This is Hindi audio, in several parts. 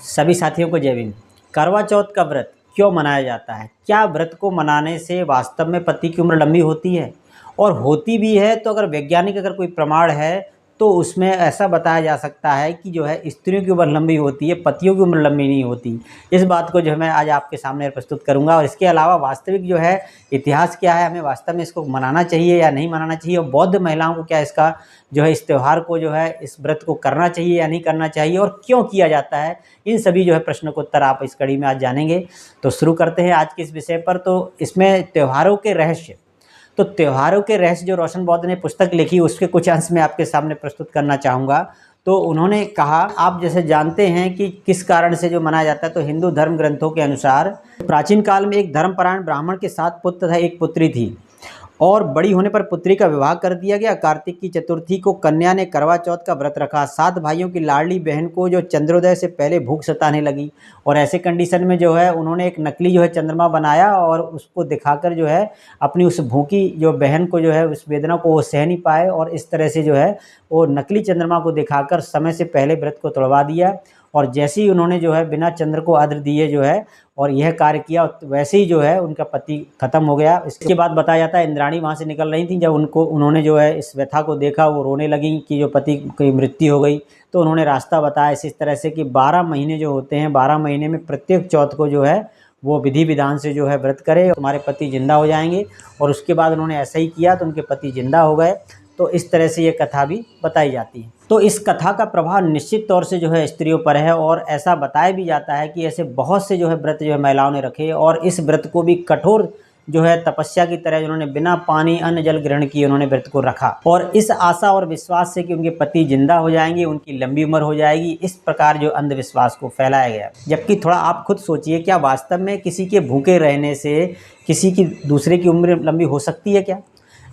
सभी साथियों को जय भीम। करवा चौथ का व्रत क्यों मनाया जाता है? क्या व्रत को मनाने से वास्तव में पति की उम्र लंबी होती है? और होती भी है तो अगर वैज्ञानिक अगर कोई प्रमाण है तो उसमें ऐसा बताया जा सकता है कि जो है स्त्रियों की उम्र लंबी होती है, पतियों की उम्र लंबी नहीं होती। इस बात को जो है मैं आज आपके सामने प्रस्तुत करूंगा। और इसके अलावा वास्तविक जो है इतिहास क्या है, हमें वास्तव में इसको मनाना चाहिए या नहीं मनाना चाहिए, और बौद्ध महिलाओं को क्या इसका जो है इस त्यौहार को जो है इस व्रत को करना चाहिए या नहीं करना चाहिए, और क्यों किया जाता है, इन सभी जो है प्रश्नों को उत्तर आप इस कड़ी में आज जानेंगे। तो शुरू करते हैं आज के इस विषय पर। तो इसमें त्योहारों के रहस्य, तो त्योहारों के रहस्य जो रोशन बौद्ध ने पुस्तक लिखी उसके कुछ अंश में आपके सामने प्रस्तुत करना चाहूँगा। तो उन्होंने कहा, आप जैसे जानते हैं कि किस कारण से जो मनाया जाता है, तो हिंदू धर्म ग्रंथों के अनुसार प्राचीन काल में एक धर्मपरायण ब्राह्मण के 7 पुत्र तथा 1 पुत्री थी, और बड़ी होने पर पुत्री का विवाह कर दिया गया। कार्तिक की चतुर्थी को कन्या ने करवा चौथ का व्रत रखा। 7 भाइयों की लाडली बहन को जो चंद्रोदय से पहले भूख सताने लगी, और ऐसे कंडीशन में जो है उन्होंने एक नकली जो है चंद्रमा बनाया, और उसको दिखाकर जो है अपनी उस भूखी जो बहन को जो है उस वेदना को वो सह नहीं पाए, और इस तरह से जो है वो नकली चंद्रमा को दिखाकर समय से पहले व्रत को तोड़वा दिया। और जैसे ही उन्होंने जो है बिना चंद्र को अर्घ्य दिए जो है और यह कार्य किया, वैसे ही जो है उनका पति खत्म हो गया। इसके बाद बताया जाता है इंद्राणी वहाँ से निकल रही थी, जब उन्होंने जो है इस व्यथा को देखा, वो रोने लगी कि जो पति की मृत्यु हो गई। तो उन्होंने रास्ता बताया इस तरह से कि 12 महीने जो होते हैं, 12 महीने में प्रत्येक चौथ को जो है वो विधि विधान से जो है व्रत करे, तुम्हारे पति जिंदा हो जाएंगे। और उसके बाद उन्होंने ऐसा ही किया तो उनके पति जिंदा हो गए। तो इस तरह से ये कथा भी बताई जाती है। तो इस कथा का प्रभाव निश्चित तौर से जो है स्त्रियों पर है, और ऐसा बताया भी जाता है कि ऐसे बहुत से जो है व्रत जो है महिलाओं ने रखे, और इस व्रत को भी कठोर जो है तपस्या की तरह उन्होंने बिना पानी अन्न जल ग्रहण किए उन्होंने व्रत को रखा, और इस आशा और विश्वास से कि उनके पति जिंदा हो जाएंगे, उनकी लंबी उम्र हो जाएगी, इस प्रकार जो अंधविश्वास को फैलाया गया। जबकि थोड़ा आप खुद सोचिए, क्या वास्तव में किसी के भूखे रहने से किसी की दूसरे की उम्र लंबी हो सकती है क्या?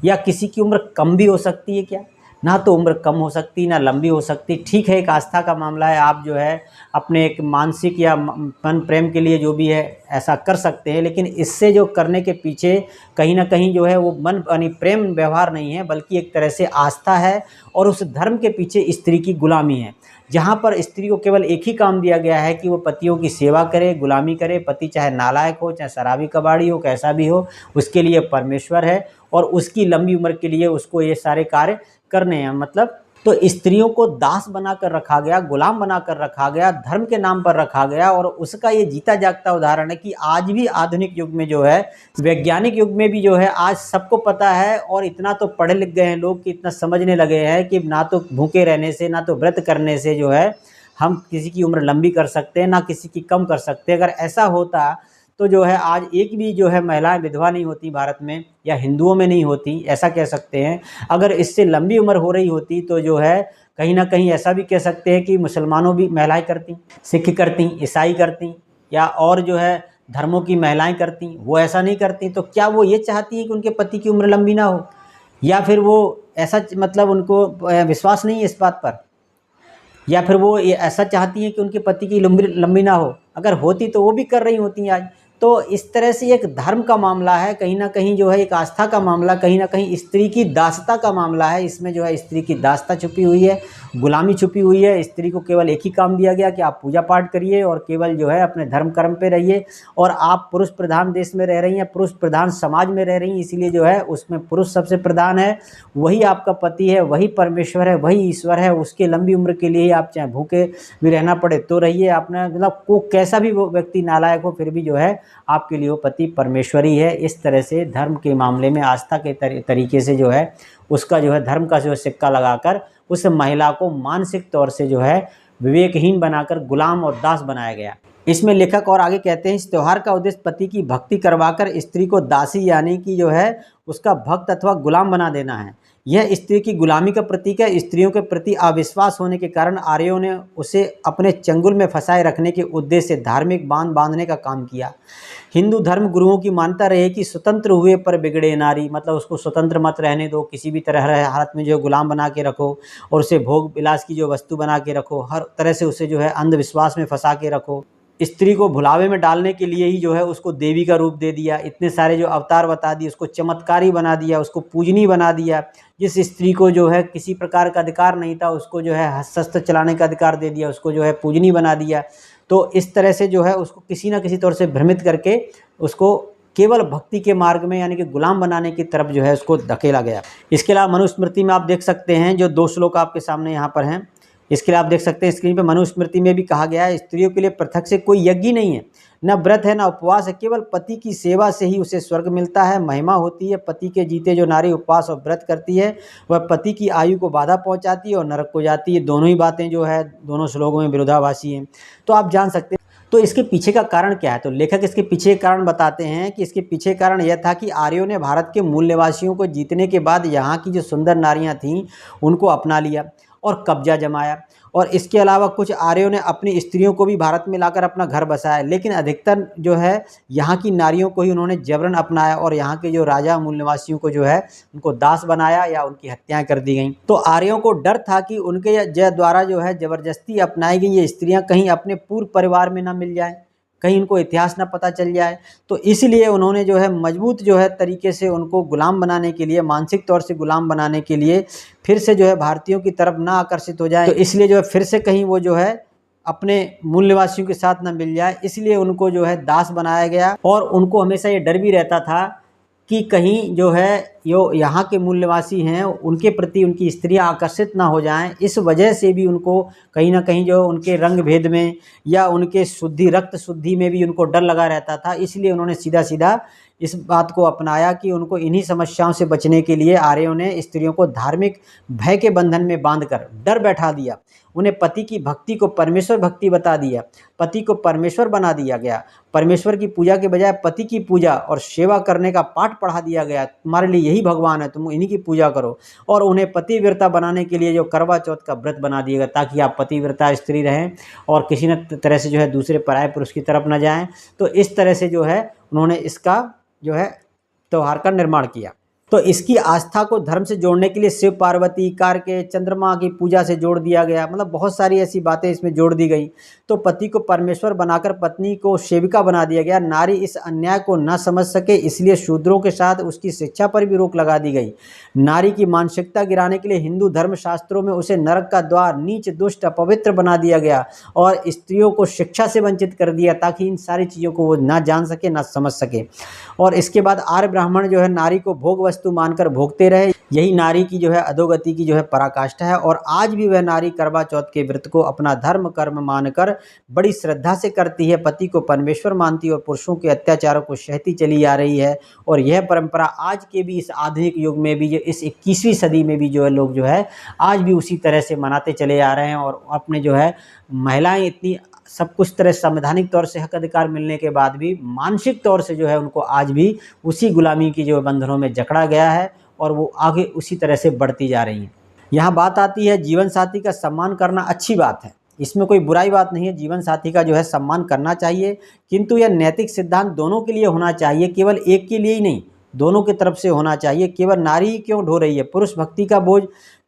या किसी की उम्र कम भी हो सकती है क्या? ना तो उम्र कम हो सकती ना लंबी हो सकती। ठीक है, एक आस्था का मामला है, आप जो है अपने एक मानसिक या मन प्रेम के लिए जो भी है ऐसा कर सकते हैं, लेकिन इससे जो करने के पीछे कहीं ना कहीं जो है वो मन यानी प्रेम व्यवहार नहीं है, बल्कि एक तरह से आस्था है, और उस धर्म के पीछे स्त्री की गुलामी है, जहाँ पर स्त्री को केवल एक ही काम दिया गया है कि वो पतियों की सेवा करे, गुलामी करे। पति चाहे नालायक हो, चाहे शराबी कबाड़ी हो, कैसा भी हो, उसके लिए परमेश्वर है, और उसकी लंबी उम्र के लिए उसको ये सारे कार्य करने हैं। मतलब तो स्त्रियों को दास बनाकर रखा गया, गुलाम बनाकर रखा गया, धर्म के नाम पर रखा गया, और उसका ये जीता जागता उदाहरण है कि आज भी आधुनिक युग में जो है, वैज्ञानिक युग में भी जो है आज सबको पता है, और इतना तो पढ़े लिख गए हैं लोग कि इतना समझने लगे हैं कि ना तो भूखे रहने से ना तो व्रत करने से जो है हम किसी की उम्र लंबी कर सकते हैं, ना किसी की कम कर सकते। अगर ऐसा होता तो जो है आज एक भी जो है महिलाएं विधवा नहीं होती भारत में, या हिंदुओं में नहीं होती, ऐसा कह सकते हैं। अगर इससे लंबी उम्र हो रही होती तो जो है कहीं ना कहीं ऐसा भी कह सकते हैं कि मुसलमानों भी महिलाएं करती, सिख करती, ईसाई करती, या और जो है धर्मों की महिलाएं करती, वो ऐसा नहीं करती। तो क्या वो ये चाहती है कि उनके पति की उम्र लंबी ना हो, या फिर वो ऐसा मतलब उनको विश्वास नहीं है इस बात पर, या फिर वो ये ऐसा चाहती हैं कि उनके पति की लंबी ना हो? अगर होती तो वो भी कर रही होती आज। तो इस तरह से एक धर्म का मामला है, कहीं ना कहीं जो है एक आस्था का मामला, कहीं ना कहीं स्त्री की दासता का मामला है। इसमें जो है स्त्री की दासता छुपी हुई है, गुलामी छुपी हुई है। स्त्री को केवल एक ही काम दिया गया कि आप पूजा पाठ करिए और केवल जो है अपने धर्म कर्म पे रहिए, और आप पुरुष प्रधान देश में रह रही हैं, पुरुष प्रधान समाज में रह रही हैं, इसीलिए जो है उसमें पुरुष सबसे प्रधान है, वही आपका पति है, वही परमेश्वर है, वही ईश्वर है। उसके लंबी उम्र के लिए आप चाहे भूखे भी रहना पड़े तो रहिए। आपने मतलब को कैसा भी वो व्यक्ति नालायक हो, फिर भी जो है आपके लिए वो पति परमेश्वर ही है। इस तरह से धर्म के मामले में आस्था के तरीके से जो है उसका जो है धर्म का जो सिक्का लगाकर उस महिला को मानसिक तौर से जो है विवेकहीन बनाकर गुलाम और दास बनाया गया। इसमें लेखक और आगे कहते हैं, इस त्यौहार का उद्देश्य पति की भक्ति करवाकर स्त्री को दासी यानी कि जो है उसका भक्त अथवा गुलाम बना देना है। यह स्त्री की गुलामी का प्रतीक है। स्त्रियों के प्रति अविश्वास होने के कारण आर्यों ने उसे अपने चंगुल में फंसाए रखने के उद्देश्य से धार्मिक बांध बांधने का काम किया। हिंदू धर्म गुरुओं की मान्यता रही कि स्वतंत्र हुए पर बिगड़े नारी, मतलब उसको स्वतंत्र मत रहने दो, किसी भी तरह हालत में जो गुलाम बना के रखो, और उसे भोग विलास की जो वस्तु बना के रखो, हर तरह से उसे जो है अंधविश्वास में फंसा के रखो। स्त्री को भुलावे में डालने के लिए ही जो है उसको देवी का रूप दे दिया, इतने सारे जो अवतार बता दिए, उसको चमत्कारी बना दिया, उसको पूजनीय बना दिया। जिस स्त्री को जो है किसी प्रकार का अधिकार नहीं था उसको जो है शस्त्र चलाने का अधिकार दे दिया, उसको जो है पूजनीय बना दिया। तो इस तरह से जो है उसको किसी न किसी तौर से भ्रमित करके उसको केवल भक्ति के मार्ग में यानी कि गुलाम बनाने की तरफ जो है उसको धकेला गया। इसके अलावा मनुस्मृति में आप देख सकते हैं जो 2 श्लोक आपके सामने यहाँ पर हैं। इसके लिए आप देख सकते हैं स्क्रीन पे, मनुस्मृति में भी कहा गया है स्त्रियों के लिए पृथक से कोई यज्ञ नहीं है, न व्रत है न उपवास है, केवल पति की सेवा से ही उसे स्वर्ग मिलता है, महिमा होती है। पति के जीते जो नारी उपवास और व्रत करती है वह पति की आयु को बाधा पहुंचाती है और नरक को जाती है। दोनों ही बातें जो है दोनों श्लोकों में विरोधाभासी हैं। तो आप जान सकते हैं तो इसके पीछे का कारण क्या है। तो लेखक इसके पीछे कारण बताते हैं कि इसके पीछे कारण यह था कि आर्यों ने भारत के मूल निवासियों को जीतने के बाद यहाँ की जो सुंदर नारियाँ थीं उनको अपना लिया और कब्जा जमाया, और इसके अलावा कुछ आर्यों ने अपनी स्त्रियों को भी भारत में लाकर अपना घर बसाया, लेकिन अधिकतर जो है यहाँ की नारियों को ही उन्होंने जबरन अपनाया और यहाँ के जो राजा मूल निवासियों को जो है उनको दास बनाया या उनकी हत्याएं कर दी गईं। तो आर्यों को डर था कि उनके द्वारा जो है जबरदस्ती अपनाई गई ये स्त्रियाँ कहीं अपने पूर्व परिवार में ना मिल जाएं, कहीं उनको इतिहास ना पता चल जाए। तो इसलिए उन्होंने जो है मजबूत जो है तरीके से उनको गुलाम बनाने के लिए, मानसिक तौर से गुलाम बनाने के लिए, फिर से जो है भारतीयों की तरफ ना आकर्षित हो जाए, तो इसलिए जो है फिर से कहीं वो जो है अपने मूल निवासियों के साथ ना मिल जाए, इसलिए उनको जो है दास बनाया गया। और उनको हमेशा ये डर भी रहता था कि कहीं जो है जो यहाँ के मूल निवासी हैं उनके प्रति उनकी स्त्रियाँ आकर्षित ना हो जाएं, इस वजह से भी उनको कहीं ना कहीं जो उनके रंग भेद में या उनके शुद्धि, रक्त शुद्धि में भी उनको डर लगा रहता था। इसलिए उन्होंने सीधा सीधा इस बात को अपनाया कि उनको इन्हीं समस्याओं से बचने के लिए आर्यों ने स्त्रियों को धार्मिक भय के बंधन में बांधकर डर बैठा दिया, उन्हें पति की भक्ति को परमेश्वर भक्ति बता दिया, पति को परमेश्वर बना दिया गया, परमेश्वर की पूजा के बजाय पति की पूजा और सेवा करने का पाठ पढ़ा दिया गया, तुम्हारे लिए यही भगवान है, तुम इन्हीं की पूजा करो। और उन्हें पतिव्रता बनाने के लिए जो करवा चौथ का व्रत बना दिया गया ताकि आप पतिव्रता स्त्री रहें और किसी न तरह से जो है दूसरे पराये पुरुष की तरफ न जाएं। तो इस तरह से जो है उन्होंने इसका जो है त्योहार का निर्माण किया। तो इसकी आस्था को धर्म से जोड़ने के लिए शिव पार्वती, कार्तिकेय, चंद्रमा की पूजा से जोड़ दिया गया, मतलब बहुत सारी ऐसी बातें इसमें जोड़ दी गई। तो पति को परमेश्वर बनाकर पत्नी को सेविका बना दिया गया। नारी इस अन्याय को न समझ सके इसलिए शूद्रों के साथ उसकी शिक्षा पर भी रोक लगा दी गई। नारी की मानसिकता गिराने के लिए हिंदू धर्म शास्त्रों में उसे नरक का द्वार, नीच, दुष्ट, अपवित्र बना दिया गया और स्त्रियों को शिक्षा से वंचित कर दिया ताकि इन सारी चीज़ों को वो ना जान सके, ना समझ सके। और इसके बाद आर्य ब्राह्मण जो है नारी को भोग वस्तु मानकर भोगते रहे। यही नारी की जो है अधोगति की जो है पराकाष्ठा है। और आज भी वह नारी करवा चौथ के व्रत को अपना धर्म कर्म मानकर बड़ी श्रद्धा से करती है, पति को परमेश्वर मानती है और पुरुषों के अत्याचारों को सहती चली आ रही है। और यह परंपरा आज के भी इस आधुनिक युग में भी, जो इस 21वीं सदी में भी जो है लोग जो है आज भी उसी तरह से मनाते चले आ रहे हैं। और अपने जो है महिलाएं इतनी सब कुछ तरह संवैधानिक तौर से हक अधिकार मिलने के बाद भी मानसिक तौर से जो है उनको आज भी उसी गुलामी की जो बंधनों में जकड़ा गया है और वो आगे उसी तरह से बढ़ती जा रही हैं। यहाँ बात आती है जीवन साथी का सम्मान करना अच्छी बात है, इसमें कोई बुराई बात नहीं है, जीवन साथी का जो है सम्मान करना चाहिए, किंतु यह नैतिक सिद्धांत दोनों के लिए होना चाहिए, केवल एक के लिए ही नहीं, दोनों की तरफ से होना चाहिए। केवल नारी ही क्यों ढो रही है, पुरुष भक्ति का बोझ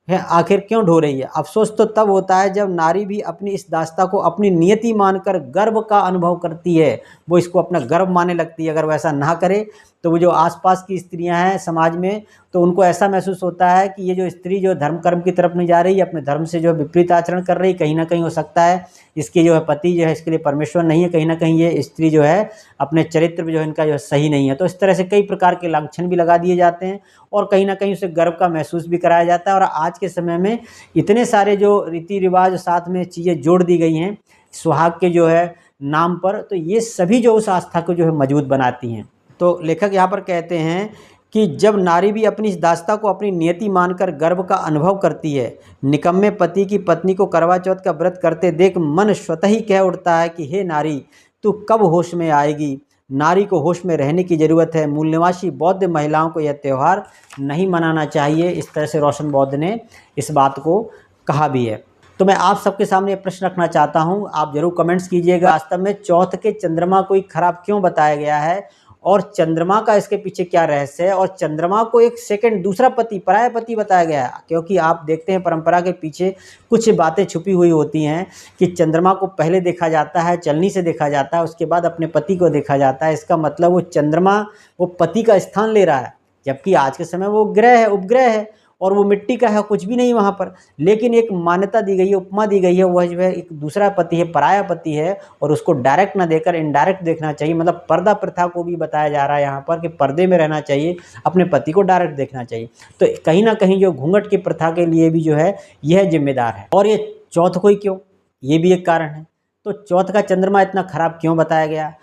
है आखिर क्यों ढो रही है। अफसोस तो तब होता है जब नारी भी अपनी इस दास्ता को अपनी नियति मानकर गर्व का अनुभव करती है, वो इसको अपना गर्व मानने लगती है। अगर वैसा ना करे तो वो जो आसपास की स्त्रियां हैं समाज में, तो उनको ऐसा महसूस होता है कि ये जो स्त्री जो धर्म कर्म की तरफ नहीं जा रही, अपने धर्म से जो विपरीत आचरण कर रही, कहीं ना कहीं हो सकता है इसके जो है पति जो है इसके लिए परमेश्वर नहीं है, कहीं ना कहीं ये स्त्री जो है अपने चरित्र जो है इनका जो है सही नहीं है। तो इस तरह से कई प्रकार के लांछन भी लगा दिए जाते हैं और कहीं ना कहीं उसे गर्व का महसूस भी कराया जाता है। और आज के समय में इतने सारे जो रीति रिवाज साथ में चीज़ें जोड़ दी गई हैं सुहाग के जो है नाम पर, तो ये सभी जो उस आस्था को जो है मजबूत बनाती हैं। तो लेखक यहाँ पर कहते हैं कि जब नारी भी अपनी इस दास्ता को अपनी नियति मानकर गर्व का अनुभव करती है, निकम्मे पति की पत्नी को करवा चौथ का व्रत करते देख मन स्वतः ही कह उठता है कि हे नारी, तू कब होश में आएगी। नारी को होश में रहने की ज़रूरत है। मूल निवासी बौद्ध महिलाओं को यह त्यौहार नहीं मनाना चाहिए। इस तरह से रोशन बौद्ध ने इस बात को कहा भी है। तो मैं आप सबके सामने प्रश्न रखना चाहता हूं, आप जरूर कमेंट्स कीजिएगा। वास्तव में चौथ के चंद्रमा को ही खराब क्यों बताया गया है और चंद्रमा का इसके पीछे क्या रहस्य है, और चंद्रमा को एक सेकंड दूसरा पति, पराया पति बताया गया है। क्योंकि आप देखते हैं परंपरा के पीछे कुछ बातें छुपी हुई होती हैं कि चंद्रमा को पहले देखा जाता है, चलनी से देखा जाता है, उसके बाद अपने पति को देखा जाता है। इसका मतलब वो चंद्रमा वो पति का स्थान ले रहा है, जबकि आज के समय वो ग्रह है, उपग्रह है और वो मिट्टी का है, कुछ भी नहीं वहाँ पर, लेकिन एक मान्यता दी गई है, उपमा दी गई है, वह जो है एक दूसरा पति है, पराया पति है, और उसको डायरेक्ट ना देकर इनडायरेक्ट देखना चाहिए। मतलब पर्दा प्रथा को भी बताया जा रहा है यहाँ पर कि पर्दे में रहना चाहिए, अपने पति को डायरेक्ट देखना चाहिए। तो कहीं ना कहीं जो घूंघट की प्रथा के लिए भी जो है यह जिम्मेदार है। और ये चौथ को ही क्यों, ये भी एक कारण है। तो चौथ का चंद्रमा इतना खराब क्यों बताया गया,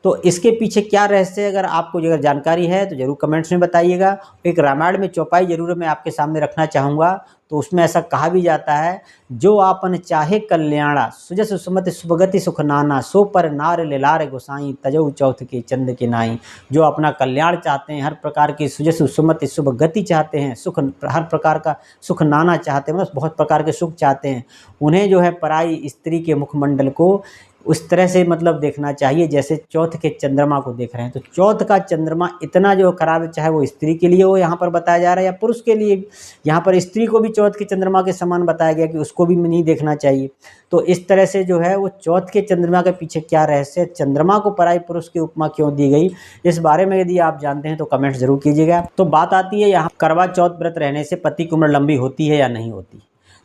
तो इसके पीछे क्या रहस्य है, अगर आपको अगर जानकारी है तो जरूर कमेंट्स में बताइएगा। एक रामायण में चौपाई जरूर मैं आपके सामने रखना चाहूँगा। तो उसमें ऐसा कहा भी जाता है, जो आपन चाहे कल्याणा सुजस सुमति सुभगति सुख नाना, सो पर नार लेलार गोसाई तजऊ चौथ के चंद के नाई। जो अपना कल्याण चाहते हैं, हर प्रकार की सुजस सुमति शुभ गति चाहते हैं, सुख हर प्रकार का सुख नाना चाहते हैं, मतलब बहुत प्रकार के सुख चाहते हैं, उन्हें जो है पराई स्त्री के मुखमंडल को उस तरह से मतलब देखना चाहिए जैसे चौथ के चंद्रमा को देख रहे हैं। तो चौथ का चंद्रमा इतना जो खराब है, चाहे वो स्त्री के लिए हो यहाँ पर बताया जा रहा है या पुरुष के लिए। यहाँ पर स्त्री को भी चौथ के चंद्रमा के समान बताया गया कि उसको भी नहीं देखना चाहिए। तो इस तरह से जो है वो चौथ के चंद्रमा के पीछे क्या रहस्य है, चंद्रमा को पराई पुरुष की उपमा क्यों दी गई, इस बारे में यदि आप जानते हैं तो कमेंट जरूर कीजिएगा। तो बात आती है यहाँ, करवा चौथ व्रत रहने से पति की उम्र लंबी होती है या नहीं होती।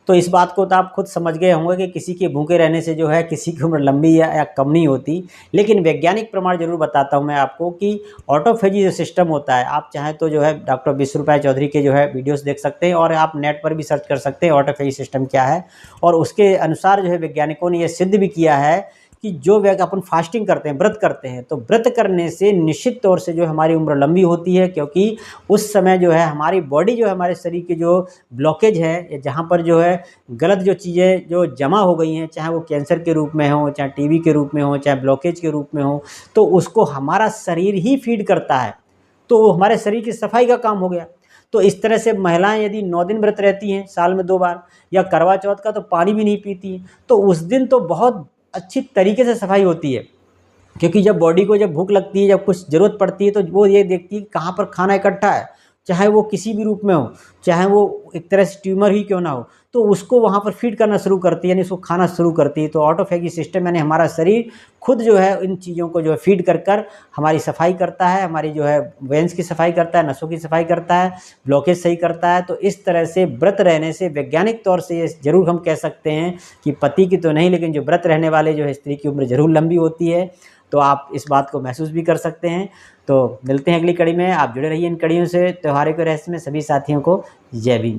तो इस बात को तो आप खुद समझ गए होंगे कि किसी के भूखे रहने से जो है किसी की उम्र लंबी या कम नहीं होती। लेकिन वैज्ञानिक प्रमाण जरूर बताता हूं मैं आपको कि ऑटोफेजी जो सिस्टम होता है, आप चाहें तो जो है डॉक्टर विश्वरूपाय चौधरी के जो है वीडियोस देख सकते हैं, और आप नेट पर भी सर्च कर सकते हैं ऑटोफेजी सिस्टम क्या है। और उसके अनुसार जो है वैज्ञानिकों ने यह सिद्ध भी किया है कि जो व्यक्ति अपन फास्टिंग करते हैं, व्रत करते हैं, तो व्रत करने से निश्चित तौर से जो हमारी उम्र लंबी होती है, क्योंकि उस समय जो है हमारी बॉडी जो है हमारे शरीर के जो ब्लॉकेज है, या जहाँ पर जो है गलत जो चीज़ें जो जमा हो गई हैं, चाहे वो कैंसर के रूप में हो, चाहे टीबी के रूप में हो, चाहे ब्लॉकेज के रूप में हो, तो उसको हमारा शरीर ही फीड करता है। तो वो हमारे शरीर की सफाई का काम हो गया। तो इस तरह से महिलाएं यदि 9 दिन व्रत रहती हैं साल में 2 बार, या करवा चौथ का तो पानी भी नहीं पीती, तो उस दिन तो बहुत अच्छी तरीके से सफाई होती है। क्योंकि जब बॉडी को जब भूख लगती है, जब कुछ ज़रूरत पड़ती है, तो वो ये देखती है कि कहाँ पर खाना इकट्ठा है, चाहे वो किसी भी रूप में हो, चाहे वो एक तरह से ट्यूमर ही क्यों ना हो, तो उसको वहाँ पर फीड करना शुरू करती है, यानी उसको खाना शुरू करती है। तो ऑटोफेगी सिस्टम यानी हमारा शरीर खुद जो है इन चीज़ों को जो है फीड कर कर हमारी सफाई करता है, हमारी जो है वेंस की सफाई करता है, नसों की सफाई करता है, ब्लॉकेज सही करता है। तो इस तरह से व्रत रहने से वैज्ञानिक तौर से ये ज़रूर हम कह सकते हैं कि पति की तो नहीं, लेकिन जो व्रत रहने वाले जो है स्त्री की उम्र ज़रूर लंबी होती है। तो आप इस बात को महसूस भी कर सकते हैं। तो मिलते हैं अगली कड़ी में, आप जुड़े रहिए इन कड़ियों से। त्योहारों के रहस्य में सभी साथियों को जय भीम।